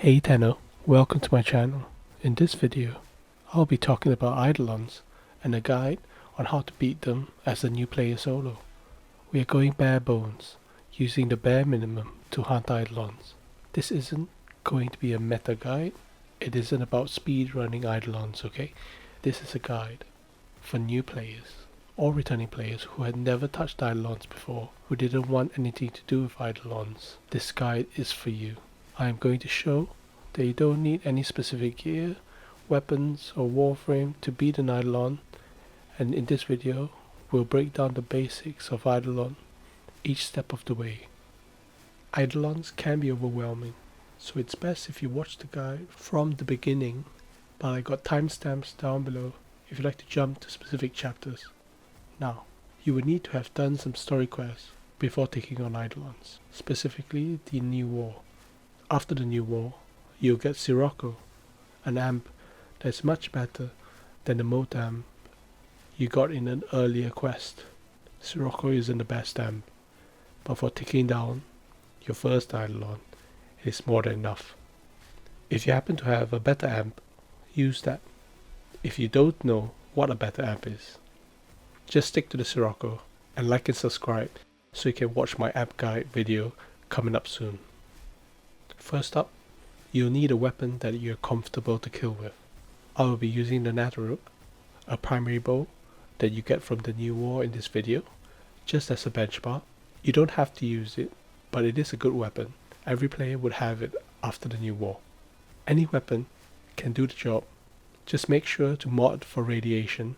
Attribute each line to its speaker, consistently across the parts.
Speaker 1: Hey Tenno, welcome to my channel. In this video, I'll be talking about Eidolons and a guide on how to beat them as a new player solo. We are going bare bones, using the bare minimum to hunt Eidolons. This isn't going to be a meta guide, it isn't about speed running Eidolons, okay? This is a guide for new players or returning players who had never touched Eidolons before, who didn't want anything to do with Eidolons. This guide is for you. I am going to show that you don't need any specific gear, weapons or Warframe to beat an Eidolon, and in this video we'll break down the basics of Eidolon each step of the way. Eidolons can be overwhelming, so it's best if you watch the guide from the beginning, but I got timestamps down below if you'd like to jump to specific chapters. Now, you would need to have done some story quests before taking on Eidolons, specifically the New War. After the New War, you'll get Sirocco, an amp that's much better than the Mote amp you got in an earlier quest. Sirocco isn't the best amp, but for taking down your first Eidolon, it's more than enough. If you happen to have a better amp, use that. If you don't know what a better amp is, just stick to the Sirocco and like and subscribe so you can watch my amp guide video coming up soon. First up, you'll need a weapon that you're comfortable to kill with. I will be using the Natteruk, a primary bow that you get from the New War in this video, just as a benchmark. You don't have to use it, but it is a good weapon. Every player would have it after the New War. Any weapon can do the job. Just make sure to mod for radiation,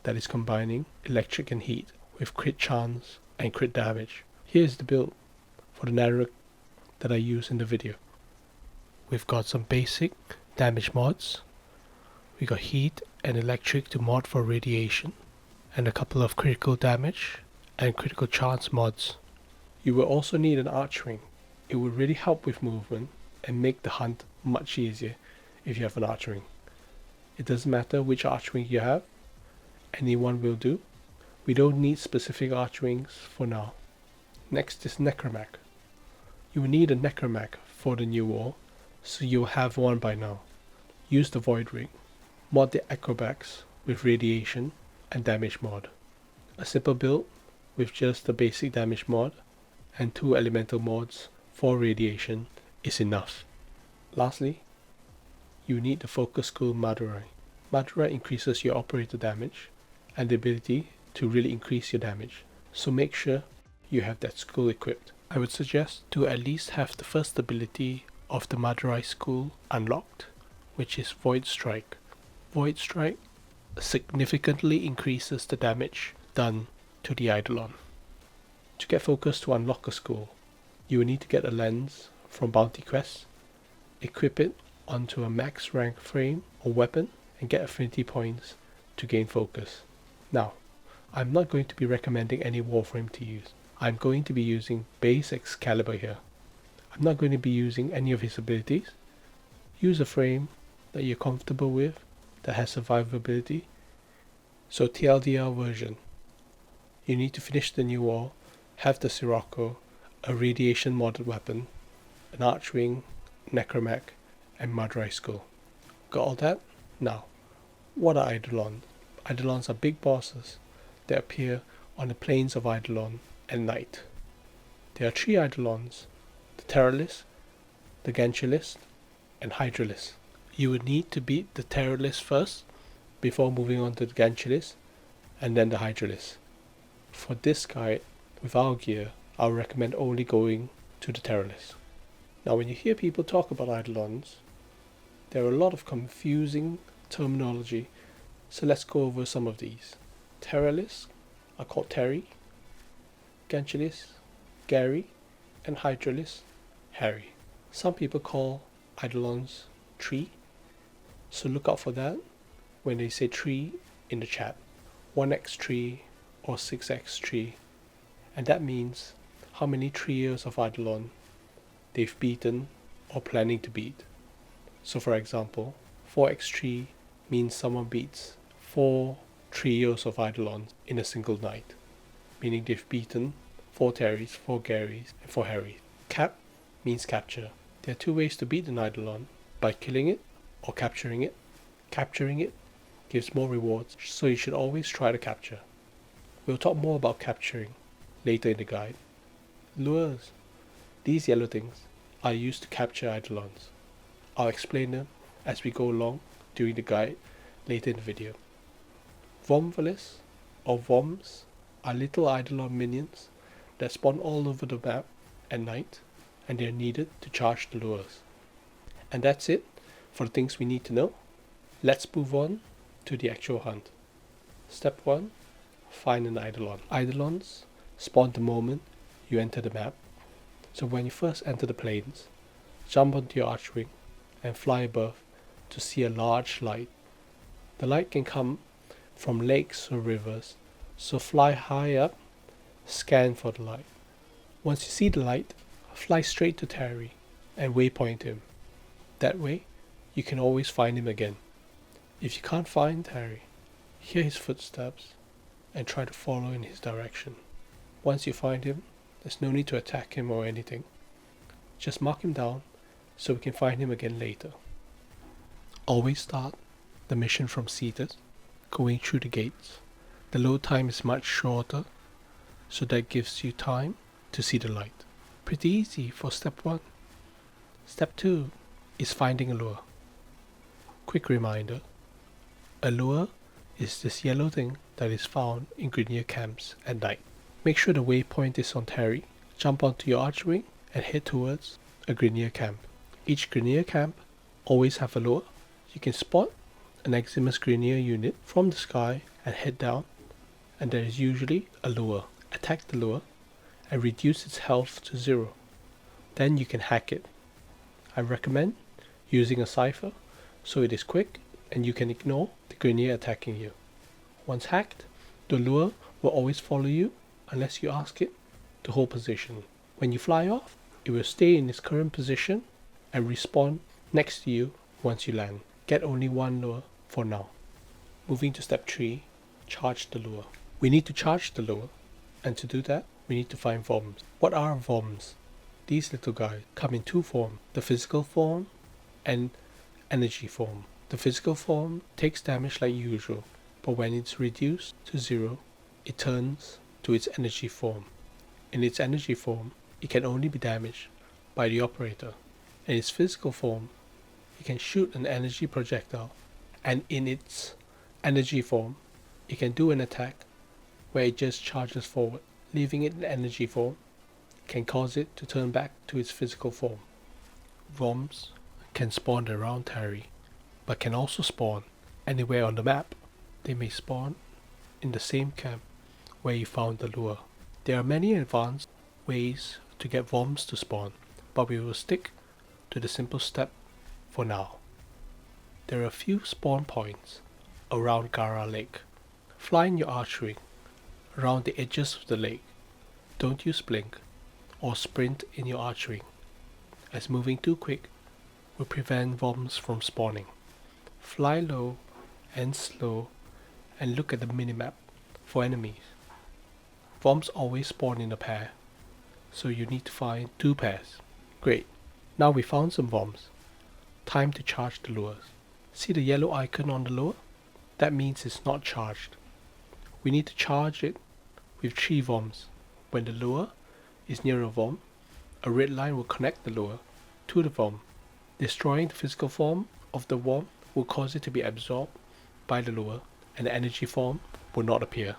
Speaker 1: that is combining electric and heat with crit chance and crit damage. Here's the build for the Natteruk that I use in the video. We've got some basic damage mods. We got heat and electric to mod for radiation, and a couple of critical damage and critical chance mods. You will also need an arch ring. It will really help with movement and make the hunt much easier if you have an arch ring. It doesn't matter which arch ring you have, any one will do. We don't need specific arch rings for now. Next is Necromac. You will need a Necromac for the New War, so you'll have one by now. Use the Void Ring. Mod the Acrobats with radiation and damage mod. A simple build with just the basic damage mod and 2 elemental mods for radiation is enough. Lastly, you need the Focus Skull Madurai. Madurai increases your operator damage and the ability to really increase your damage, so make sure you have that skull equipped. I would suggest to at least have the first ability of the Madurai Skull unlocked, which is Void Strike. Void Strike significantly increases the damage done to the Eidolon. To get focus to unlock a skull, you will need to get a lens from Bounty quests, equip it onto a max rank frame or weapon, and get affinity points to gain focus. Now, I'm not going to be recommending any Warframe to use. I'm going to be using base Excalibur here. I'm not going to be using any of his abilities. Use a frame that you're comfortable with, that has survivability. So TLDR version. You need to finish the New War, have the Sirocco, a radiation modded weapon, an arch ring, Necromac, and Madurai Skull. Got all that? Now, what are Eidolons? Eidolons are big bosses that appear on the plains of Eidolon at night. There are 3 Eidolons: the Terrorlist, the Ganchulist, and Hydralist. You would need to beat the Terrorlist first before moving on to the Ganchulist and then the Hydralist. For this guide, with our gear, I would recommend only going to the Terrorlist. Now when you hear people talk about Eidolons, there are a lot of confusing terminology, so let's go over some of these. Terrorlists are called Terry, Ganchulist, Garry, and Hydralist, Harry. Some people call Eidolons tree, so look out for that when they say tree in the chat. 1x tree or 6x tree, and that means how many trios of Eidolon they've beaten or planning to beat. So for example, 4x tree means someone beats 4 trios of Eidolons in a single night, meaning they've beaten 4 Terrys, 4 Garys, and 4 Harrys. Cap means capture. There are two ways to beat an Eidolon: by killing it or capturing it. Capturing it gives more rewards, so you should always try to capture. We'll talk more about capturing later in the guide. Lures. These yellow things are used to capture Eidolons. I'll explain them as we go along during the guide later in the video. Vomvalis or Voms are little Eidolon minions that spawn all over the map at night, and they are needed to charge the lures. And that's it for the things we need to know. Let's move on to the actual hunt. Step 1. Find an Eidolon. Eidolons spawn the moment you enter the map. So when you first enter the plains, jump onto your archwing and fly above to see a large light. The light can come from lakes or rivers, so fly high up, scan for the light. Once you see the light, fly straight to Terry and waypoint him. That way, you can always find him again. If you can't find Terry, hear his footsteps and try to follow in his direction. Once you find him, there's no need to attack him or anything. Just mark him down so we can find him again later. Always start the mission from Cetus, going through the gates. The load time is much shorter, so that gives you time to see the light. Pretty easy for step 1. Step 2 is finding a lure. Quick reminder, a lure is this yellow thing that is found in Grenier camps at night. Make sure the waypoint is on Terry, jump onto your archwing and head towards a Grenier camp. Each Grenier camp always have a lure. You can spot an Eximus Grenier unit from the sky and head down, and there is usually a lure. Attack the lure and reduce its health to 0. Then you can hack it. I recommend using a Cipher so it is quick and you can ignore the Grenier attacking you. Once hacked, the lure will always follow you unless you ask it to hold position. When you fly off, it will stay in its current position and respawn next to you once you land. Get only one lure for now. Moving to step 3, charge the lure. We need to charge the lure, and to do that, we need to find Voms. What are Voms? These little guys come in two forms, the physical form and energy form. The physical form takes damage like usual, but when it's reduced to 0, it turns to its energy form. In its energy form, it can only be damaged by the operator. In its physical form, it can shoot an energy projectile, and in its energy form, it can do an attack where it just charges forward. Leaving it in energy form can cause it to turn back to its physical form. Voms can spawn around Terry, but can also spawn anywhere on the map. They may spawn in the same camp where you found the lure. There are many advanced ways to get Voms to spawn, but we will stick to the simple step for now. There are a few spawn points around Garry Lake. Fly in your archery around the edges of the lake. Don't use blink or sprint in your archery, as moving too quick will prevent Voms from spawning. Fly low and slow and look at the minimap for enemies. Voms always spawn in a pair, so you need to find 2 pairs. Great, now we found some Voms. Time to charge the lures. See the yellow icon on the lure? That means it's not charged. We need to charge it with 3 Voms. When the lure is near a Vom, a red line will connect the lure to the Vom. Destroying the physical form of the Vom will cause it to be absorbed by the lure, and the energy form will not appear.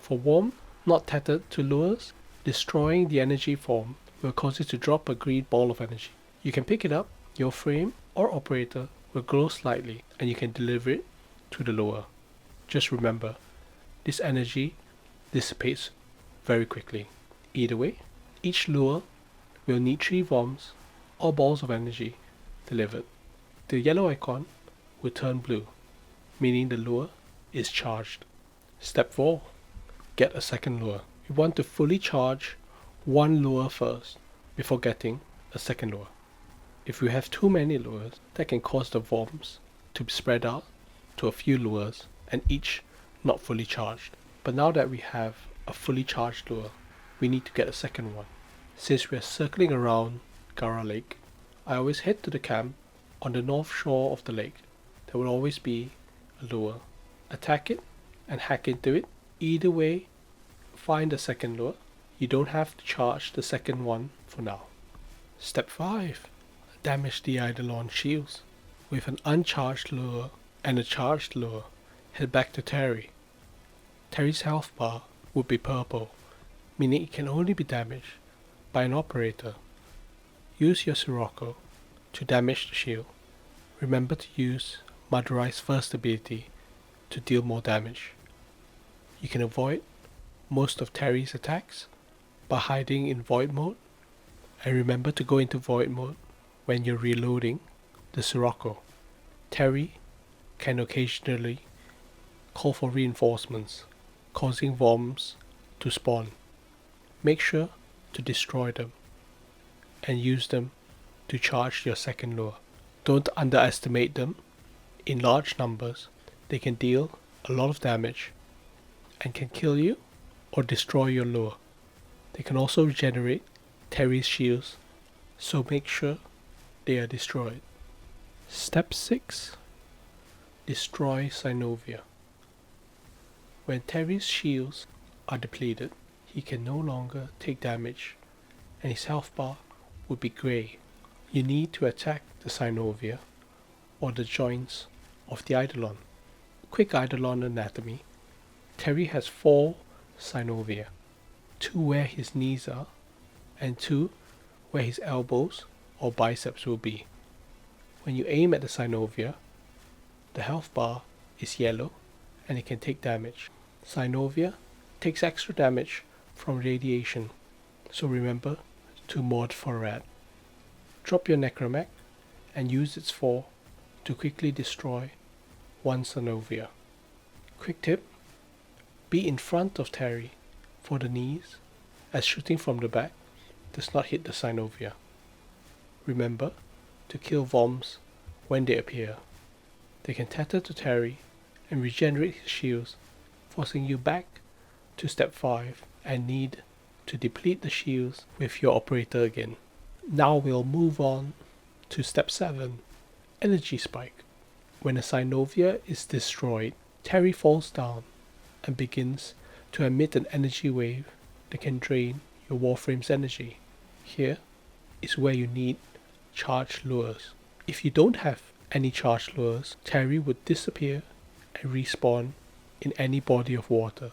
Speaker 1: For Vom not tethered to lures, destroying the energy form will cause it to drop a green ball of energy. You can pick it up, your frame or operator will glow slightly, and you can deliver it to the lure. Just remember, this energy dissipates very quickly. Either way, each lure will need 3 Voms or balls of energy delivered. The yellow icon will turn blue, meaning the lure is charged. Step 4. Get a second lure. We want to fully charge one lure first before getting a second lure. If we have too many lures, that can cause the Voms to be spread out to a few lures and each not fully charged. But now that we have a fully charged lure, we need to get a second one. Since we are circling around Garry Lake, I always head to the camp on the north shore of the lake. There will always be a lure. Attack it and hack into it. Either way, find the second lure. You don't have to charge the second one for now. Step 5. Damage the Eidolon shields. With an uncharged lure and a charged lure, head back to Terry. Terry's health bar would be purple, meaning it can only be damaged by an operator. Use your Sirocco to damage the shield. Remember to use Madurai's first ability to deal more damage. You can avoid most of Terry's attacks by hiding in void mode, and remember to go into void mode when you're reloading the Sirocco. Terry can occasionally call for reinforcements, causing Voms to spawn. Make sure to destroy them and use them to charge your second lure. Don't underestimate them. In large numbers, they can deal a lot of damage and can kill you or destroy your lure. They can also regenerate Terry's shields, so make sure they are destroyed. Step 6. Destroy Synovia. When Terry's shields are depleted, he can no longer take damage and his health bar would be grey. You need to attack the Synovia or the joints of the Eidolon. Quick Eidolon anatomy. Terry has 4 Synovia, 2 where his knees are and 2 where his elbows or biceps will be. When you aim at the Synovia, the health bar is yellow and it can take damage. Synovia takes extra damage from radiation, so remember to mod for rad. Drop your Necromech and use its 4 to quickly destroy one Synovia. Quick tip, be in front of Terry for the knees, as shooting from the back does not hit the Synovia. Remember to kill Voms when they appear. They can tether to Terry and regenerate his shields, forcing you back to step 5 and need to deplete the shields with your operator again. Now we'll move on to step 7, Energy Spike. When a Synovia is destroyed, Terry falls down and begins to emit an energy wave that can drain your Warframe's energy. Here is where you need charged lures. If you don't have any charged lures, Terry would disappear and respawn in any body of water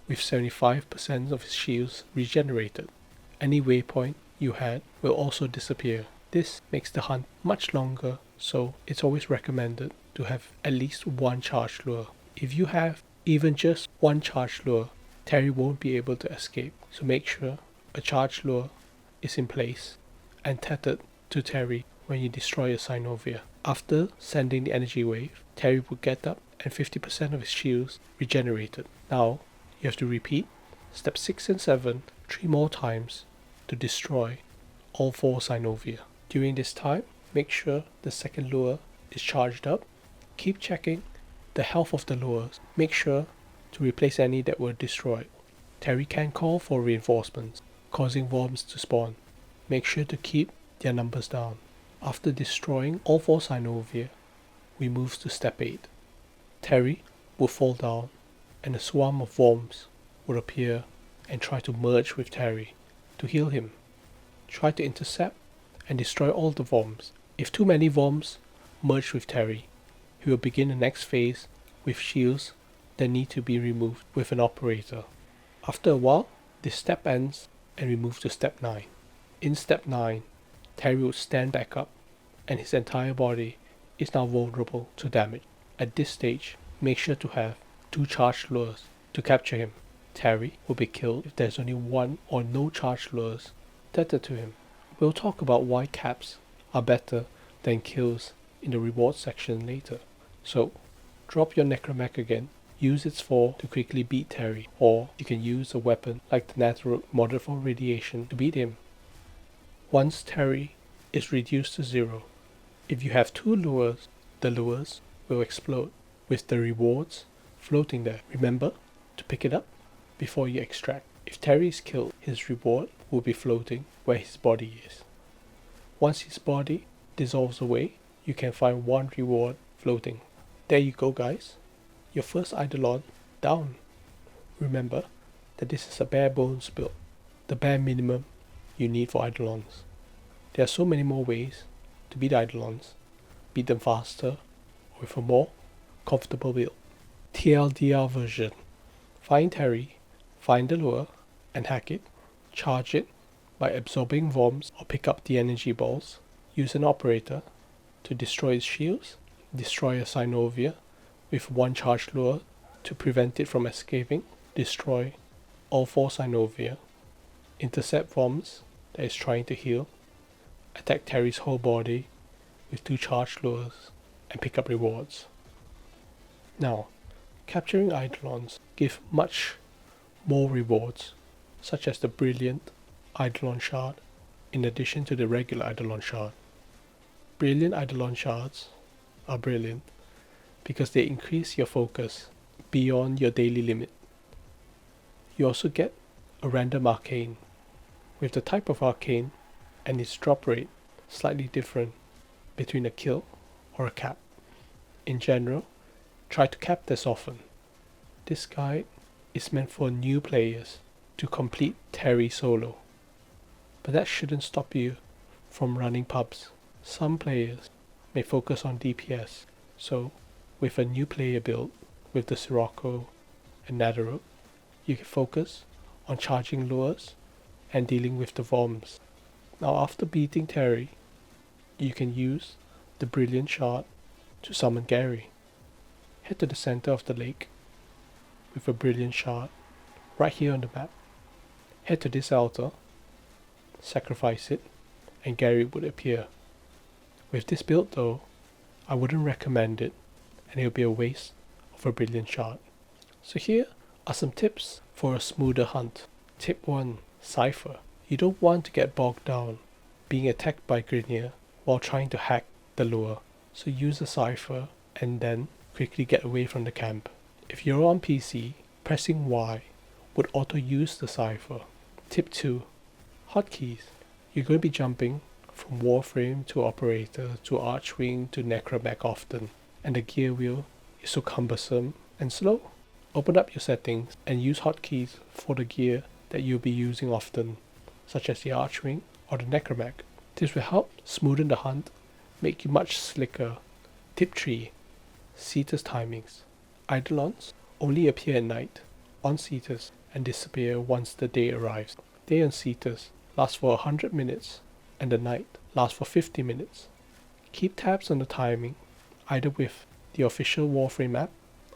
Speaker 1: with 75% of his shields regenerated. Any waypoint you had will also disappear. This makes the hunt much longer, so it's always recommended to have at least one charged lure. If you have even just one charged lure, Terry won't be able to escape, so make sure a charged lure is in place and tethered to Terry when you destroy a Synovia. After sending the energy wave, Terry will get up and 50% of his shields regenerated. Now you have to repeat step 6 and 7 3 more times to destroy all 4 Synovia. During this time, make sure the second lure is charged up. Keep checking the health of the lures. Make sure to replace any that were destroyed. Terry can call for reinforcements, causing Voms to spawn. Make sure to keep their numbers down. After destroying all 4 Synovia, we move to step 8. Terry will fall down and a swarm of Voms will appear and try to merge with Terry to heal him. Try to intercept and destroy all the Voms. If too many Voms merge with Terry, he will begin the next phase with shields that need to be removed with an operator. After a while, this step ends and we move to step 9. In step 9, Terry will stand back up and his entire body is now vulnerable to damage. At this stage, make sure to have 2 charged lures to capture him. Terry will be killed if there's only 1 or no charged lures tethered to him. We'll talk about why caps are better than kills in the reward section later. So, drop your Necromech again, use its 4 to quickly beat Terry, or you can use a weapon like the Netherite modded for radiation to beat him. Once Terry is reduced to 0, if you have 2 lures, the lures will explode with the rewards floating there. Remember to pick it up before you extract. If Terry is killed, his reward will be floating where his body is. Once his body dissolves away, you can find one reward floating. There you go guys, your first Eidolon down. Remember that this is a bare bones build, the bare minimum you need for Eidolons. There are so many more ways to beat Eidolons, beat them faster, with a more comfortable build. TLDR version. Find Terry, find the lure, and hack it. Charge it by absorbing Voms or pick up the energy balls. Use an operator to destroy its shields. Destroy a Synovia with one charged lure to prevent it from escaping. Destroy all 4 Synovia. Intercept Voms that is trying to heal. Attack Terry's whole body with 2 charged lures and pick up rewards. Now, capturing Eidolons give much more rewards, such as the brilliant Eidolon Shard in addition to the regular Eidolon Shard. Brilliant Eidolon Shards are brilliant because they increase your focus beyond your daily limit. You also get a random arcane, with the type of arcane and its drop rate slightly different between a kill or a cap. In general, try to cap this often. This guide is meant for new players to complete Terry solo, but that shouldn't stop you from running pubs. Some players may focus on DPS, so with a new player build with the Sirocco and Nadaruk, you can focus on charging lures and dealing with the Voms. Now after beating Terry, you can use the Brilliant Shard to summon Garry. Head to the center of the lake with a Brilliant Shard right here on the map. Head to this altar, sacrifice it, and Garry would appear. With this build though, I wouldn't recommend it, and it would be a waste of a Brilliant Shard. So here are some tips for a smoother hunt. Tip 1. Cipher. You don't want to get bogged down being attacked by Grineer while trying to hack the lure, so use a Cipher and then quickly get away from the camp. If you're on PC, pressing Y would auto use the Cipher. Tip 2. Hotkeys. You're going to be jumping from Warframe to Operator to Archwing to Necromech often, and the gear wheel is so cumbersome and slow. Open up your settings and use hotkeys for the gear that you'll be using often, such as the Archwing or the Necromech. This will help smoothen the hunt, make you much slicker. Tip 3. Cetus timings. Eidolons only appear at night on Cetus and disappear once the day arrives. Day on Cetus lasts for 100 minutes and the night lasts for 50 minutes. Keep tabs on the timing, either with the official Warframe app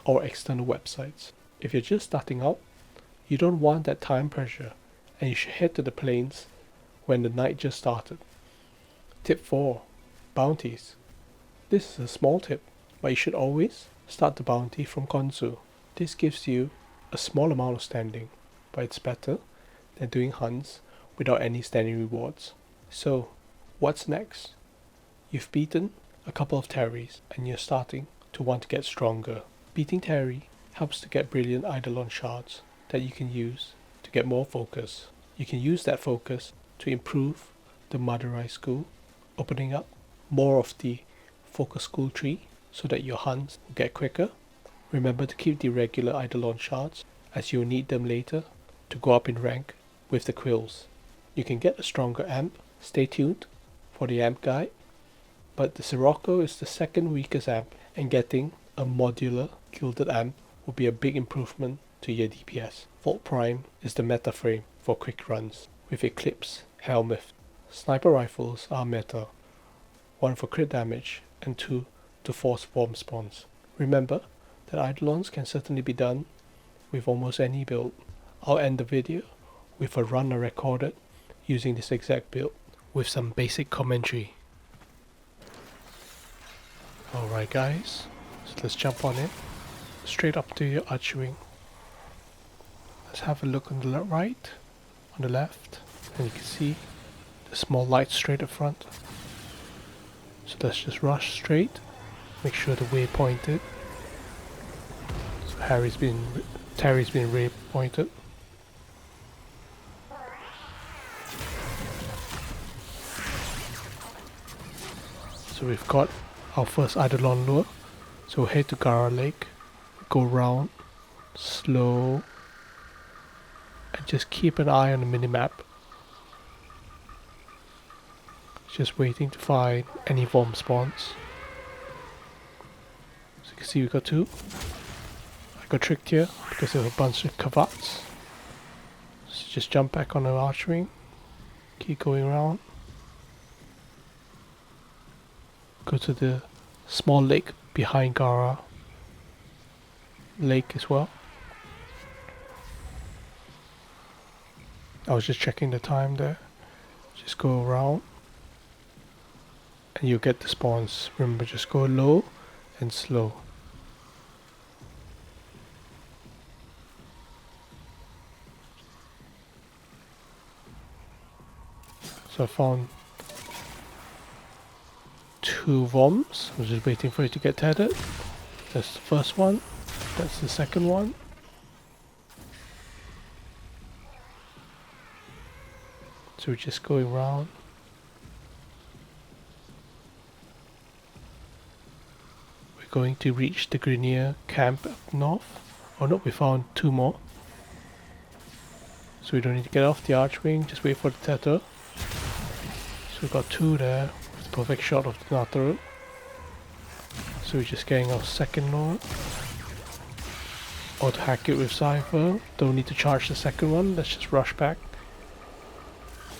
Speaker 1: or external websites. If you're just starting out, you don't want that time pressure, and you should head to the plains when the night just started. Tip 4. Bounties. This is a small tip, but you should always start the bounty from Konsu. This gives you a small amount of standing, but it's better than doing hunts without any standing rewards. So, what's next? You've beaten a couple of Terrys and you're starting to want to get stronger. Beating Terry helps to get brilliant Eidolon Shards that you can use to get more focus. You can use that focus to improve the Madurai school, opening up more of the focus school tree so that your hunts will get quicker. Remember to keep the regular Eidolon Shards as you'll need them later to go up in rank with the quills. You can get a stronger amp. Stay tuned for the amp guide, but the Sirocco is the second weakest amp, and getting a modular gilded amp will be a big improvement to your DPS. Volt Prime is the meta frame for quick runs with Eclipse Helmet. Sniper rifles are meta, 1 for crit damage and 2 to force Vom spawns. Remember that Eidolons can certainly be done with almost any build. I'll end the video with a run I recorded using this exact build with some basic commentary. Alright guys, so let's jump on it. Straight up to your Archwing. Let's have a look on the right, on the left, and you can see the small light straight up front. So let's just rush straight, make sure the way pointed. So Terry's been way pointed. So we've got our first Eidolon lure. So we'll head to Garry Lake, go round, slow, and just keep an eye on the minimap. Just waiting to find any Voms spawns. So you can see we got 2. I got tricked here because there were a bunch of cavats. So just jump back on the archway, keep going around. Go to the small lake behind Garry Lake as well. I was just checking the time there. Just go around and you'll get the spawns. Remember, just go low and slow. So I found 2 Voms. I was just waiting for it to get tethered. That's the first one. That's the second one. So we're just going around. We're going to reach the Grenier camp up north. Oh no, we found 2 more. So we don't need to get off the archwing, just wait for the tether. So we've got 2 there, with the perfect shot of the Natharu. So we're just getting our second lure. Or to hack it with Cipher. Don't need to charge the second one, let's just rush back.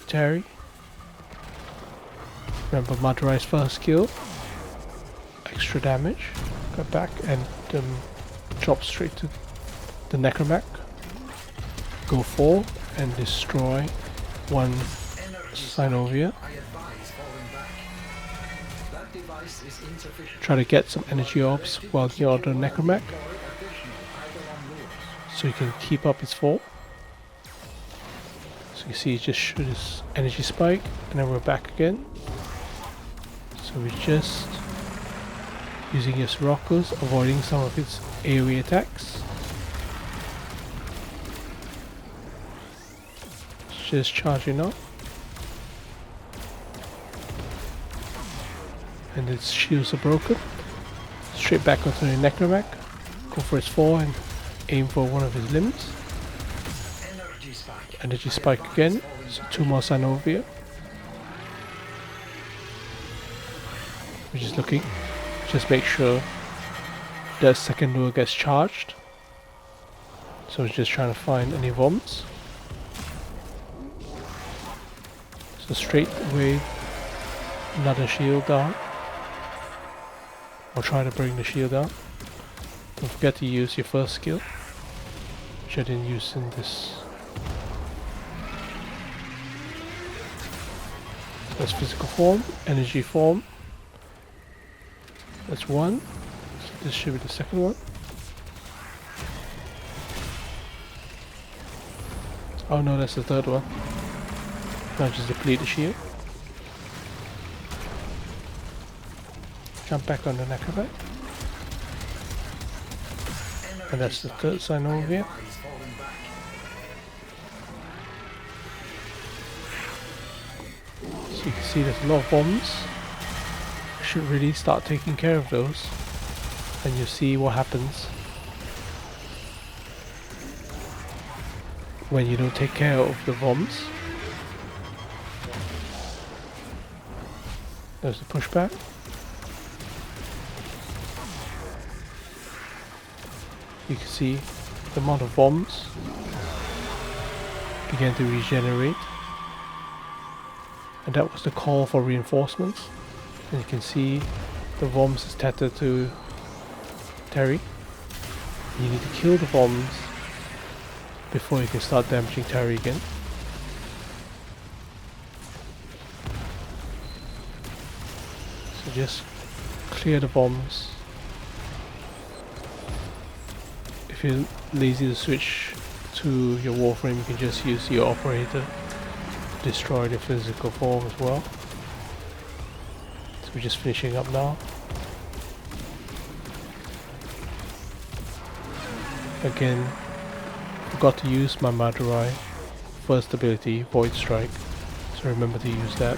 Speaker 1: Terry. Remember Madurai's first skill. Extra damage. Go back and drop straight to the Necromech. Go 4 and destroy 1 Synovia. Try to get some energy orbs while you're on the Necromech, so you can keep up his fall. So you see he just shoot his energy spike and then we're back again. So we're just using his rockers, avoiding some of its AoE attacks. It's just charging up. And its shields are broken. Straight back onto the Necromech. Go for his 4 and aim for one of his limbs. Energy spike again. So 2 more Synovia. We're just looking. Just make sure the second lure gets charged. So we're just trying to find any Voms. So straight away, another shield down. Or try to bring the shield down. Don't forget to use your first skill, which I didn't use in this. That's physical form, energy form. That's 1. So this should be the second one. Oh no, that's the third one. Now just deplete the shield. Jump back on the Necromech. And that's the third Synovia. So you can see there's a lot of Voms. Should really start taking care of those. And you'll see what happens when you don't take care of the Voms. There's the pushback. You can see the amount of Voms began to regenerate, and that was the call for reinforcements. And you can see the Voms is tethered to Terry. You need to kill the Voms before you can start damaging Terry again. So just clear the Voms. If you're lazy to switch to your Warframe, you can just use your operator to destroy the physical form as well. So we're just finishing up now. Again, forgot to use my Madurai first ability, Void Strike, so remember to use that.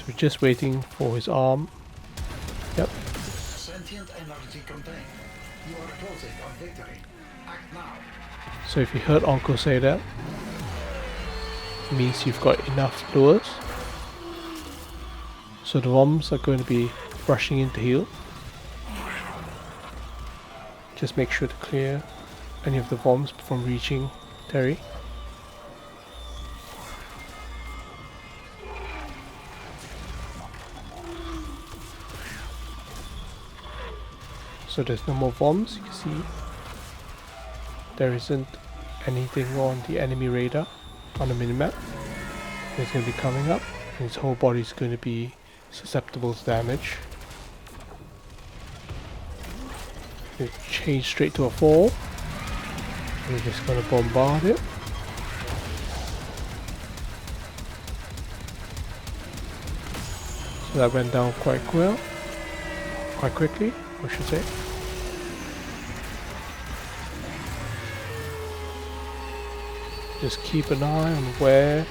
Speaker 1: So we're just waiting for his arm. Yep.
Speaker 2: Sentient energy contained. You are closing on victory. Act now.
Speaker 1: So if you heard Uncle say that, it means you've got enough lures. So the Voms are going to be rushing in to heal. Just make sure to clear any of the Voms from reaching Terry. So there's no more Voms, you can see. There isn't anything on the enemy radar on the minimap. It's going to be coming up, and his whole body is going to be susceptible to damage. It change straight to a 4. We're just going to bombard it. So that went down quite quickly, I should say. Just keep an eye on where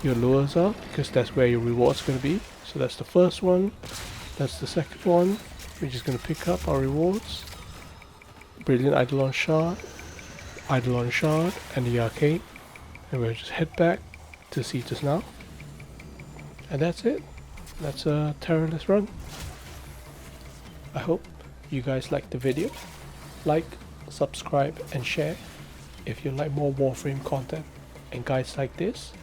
Speaker 1: your lures are, because that's where your reward's going to be. So that's the first one, that's the second one. We're just going to pick up our rewards. Brilliant Eidolon Shard, and the Arcane. And we'll just head back to Cetus now. And that's it. That's a terrorless run. I hope you guys liked the video. Like, subscribe and share if you like more Warframe content and guides like this.